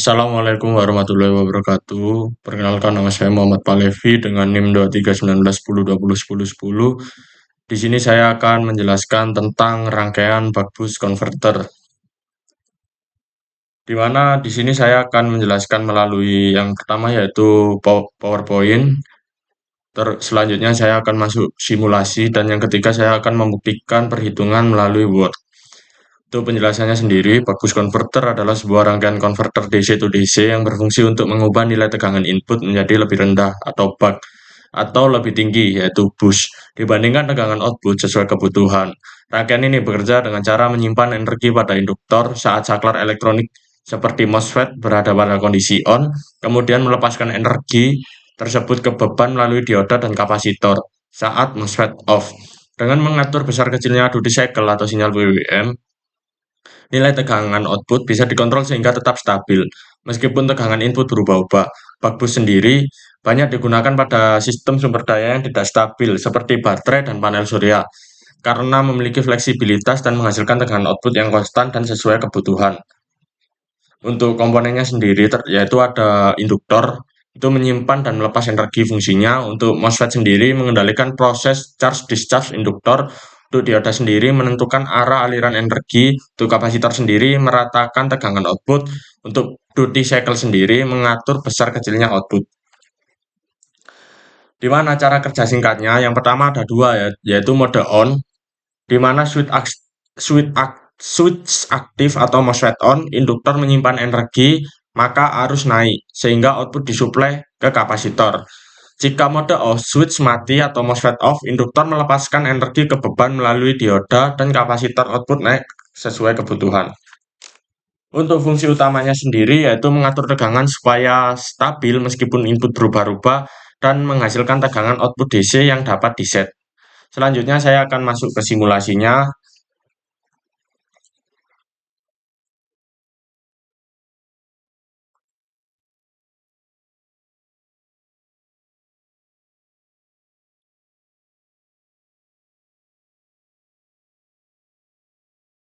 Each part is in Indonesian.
Assalamualaikum warahmatullahi wabarakatuh. Perkenalkan nama saya Muhammad Palevi dengan NIM 2319102010. Di sini saya akan menjelaskan tentang rangkaian bug boost converter. Di mana di sini saya akan menjelaskan melalui yang pertama yaitu PowerPoint. Selanjutnya saya akan masuk simulasi dan yang ketiga saya akan membuktikan perhitungan melalui Word. Untuk penjelasannya sendiri, bug boost converter adalah sebuah rangkaian konverter DC to DC yang berfungsi untuk mengubah nilai tegangan input menjadi lebih rendah atau buck atau lebih tinggi yaitu boost dibandingkan tegangan output sesuai kebutuhan. Rangkaian ini bekerja dengan cara menyimpan energi pada induktor saat saklar elektronik seperti MOSFET berada pada kondisi on, kemudian melepaskan energi tersebut ke beban melalui dioda dan kapasitor saat MOSFET off. Dengan mengatur besar kecilnya duty cycle atau sinyal WWM, nilai tegangan output bisa dikontrol sehingga tetap stabil, meskipun tegangan input berubah-ubah. Bug boost sendiri banyak digunakan pada sistem sumber daya yang tidak stabil, seperti baterai dan panel surya, karena memiliki fleksibilitas dan menghasilkan tegangan output yang konstan dan sesuai kebutuhan. Untuk komponennya sendiri, yaitu ada induktor, itu menyimpan dan melepas energi fungsinya. Untuk MOSFET sendiri mengendalikan proses charge-discharge induktor. Untuk dioda sendiri menentukan arah aliran energi. Untuk kapasitor sendiri meratakan tegangan output. Untuk duty cycle sendiri mengatur besar kecilnya output. Di mana cara kerja singkatnya? Yang pertama ada dua ya, yaitu mode on, di mana switch aktif atau MOSFET on, induktor menyimpan energi, maka arus naik, sehingga output disuplai ke kapasitor. Jika mode off, switch mati atau MOSFET off, induktor melepaskan energi ke beban melalui dioda dan kapasitor output naik sesuai kebutuhan. Untuk fungsi utamanya sendiri yaitu mengatur tegangan supaya stabil meskipun input berubah-ubah dan menghasilkan tegangan output DC yang dapat diset. Selanjutnya saya akan masuk ke simulasinya.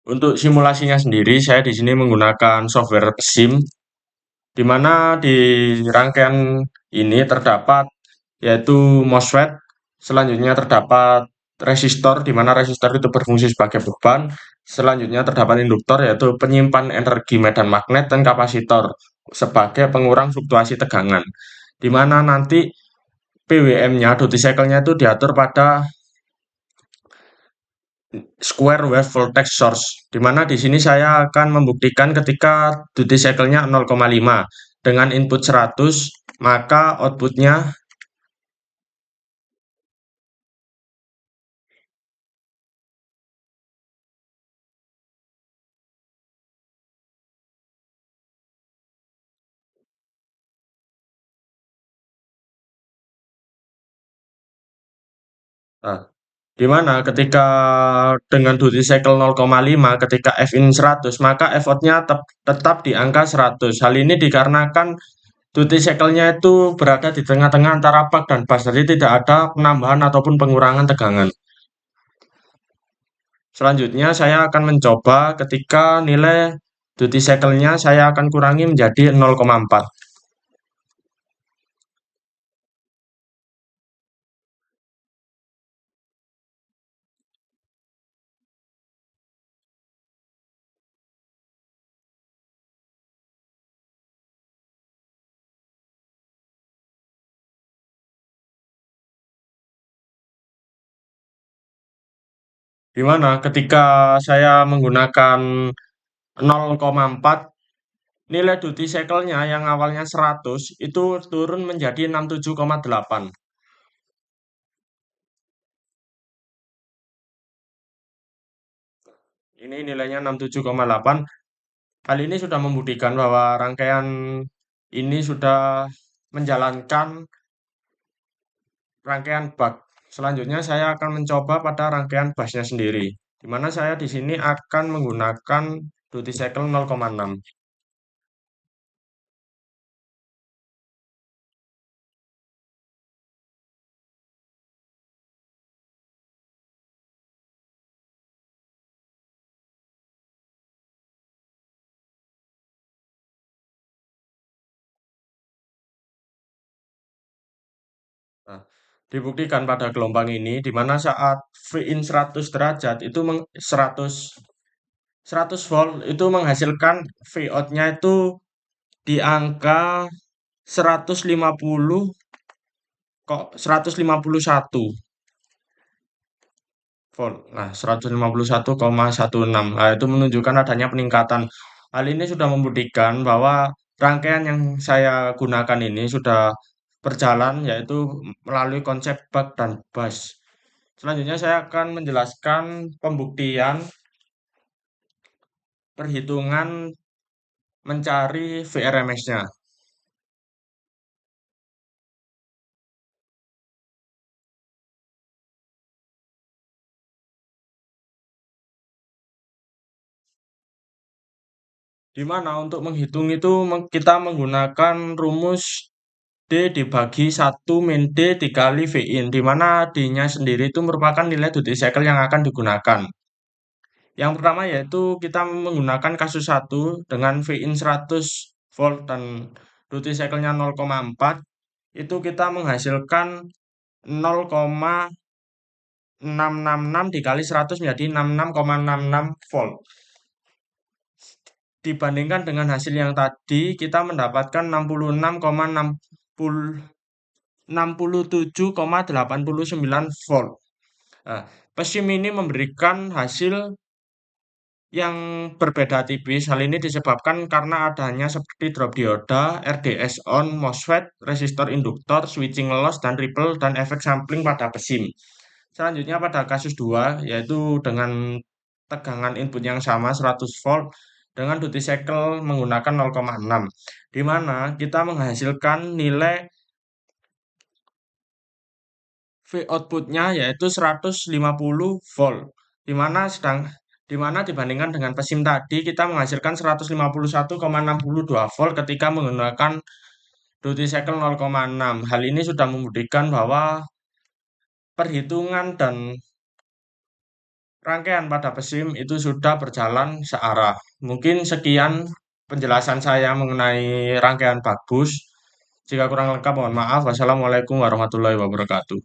Untuk simulasinya sendiri, saya di sini menggunakan software SIM, di mana di rangkaian ini terdapat yaitu MOSFET, selanjutnya terdapat resistor, di mana resistor itu berfungsi sebagai beban, selanjutnya terdapat induktor, yaitu penyimpan energi medan magnet, dan kapasitor sebagai pengurang fluktuasi tegangan, di mana nanti PWM-nya, duty cycle-nya itu diatur pada square wave voltage source, di mana di sini saya akan membuktikan ketika duty cycle-nya 0,5 dengan input 100, maka output-nya nah, di mana ketika dengan duty cycle 0,5 ketika F in 100 maka F out-nya tetap di angka 100. Hal ini dikarenakan duty cycle-nya itu berada di tengah-tengah antara buck dan bus, jadi tidak ada penambahan ataupun pengurangan tegangan. Selanjutnya saya akan mencoba ketika nilai duty cycle-nya saya akan kurangi menjadi 0,4. Di mana ketika saya menggunakan 0,4, nilai duty cycle-nya yang awalnya 100 itu turun menjadi 67,8. Ini nilainya 67,8. Hal ini sudah membuktikan bahwa rangkaian ini sudah menjalankan rangkaian bug. Selanjutnya saya akan mencoba pada rangkaian busnya sendiri, di mana saya di sini akan menggunakan duty cycle 0,6. Nah, dibuktikan pada gelombang ini di mana saat V in 100 derajat itu 100 volt itu menghasilkan V out-nya itu di angka 150 kok 151 volt. Nah, 151,16. Nah, itu menunjukkan adanya peningkatan. Hal ini sudah membuktikan bahwa rangkaian yang saya gunakan ini sudah berjalan, yaitu melalui konsep buck dan bus. Selanjutnya saya akan menjelaskan pembuktian perhitungan mencari VRMS-nya. Di mana untuk menghitung itu kita menggunakan rumus D dibagi 1 min D dikali V in, di mana D-nya sendiri itu merupakan nilai duty cycle yang akan digunakan. Yang pertama yaitu kita menggunakan kasus 1 dengan V in 100 volt dan duty cycle-nya 0,4, itu kita menghasilkan 0,666 dikali 100 menjadi 66,66 volt. Dibandingkan dengan hasil yang tadi, kita mendapatkan 67,89 volt. Nah, pesim ini memberikan hasil yang berbeda tipis. Hal ini disebabkan karena adanya seperti drop dioda, RDS on, MOSFET, resistor induktor, switching loss, dan ripple, dan efek sampling pada pesim. Selanjutnya pada kasus 2, yaitu dengan tegangan input yang sama 100 volt dengan duty cycle menggunakan 0,6, di mana kita menghasilkan nilai V output-nya yaitu 150 volt, di mana dibandingkan dengan pesim tadi kita menghasilkan 151,62 volt ketika menggunakan duty cycle 0,6. Hal ini sudah membuktikan bahwa perhitungan dan rangkaian pada pesim itu sudah berjalan searah. Mungkin sekian penjelasan saya mengenai rangkaian bagus. Jika kurang lengkap, mohon maaf. Wassalamualaikum warahmatullahi wabarakatuh.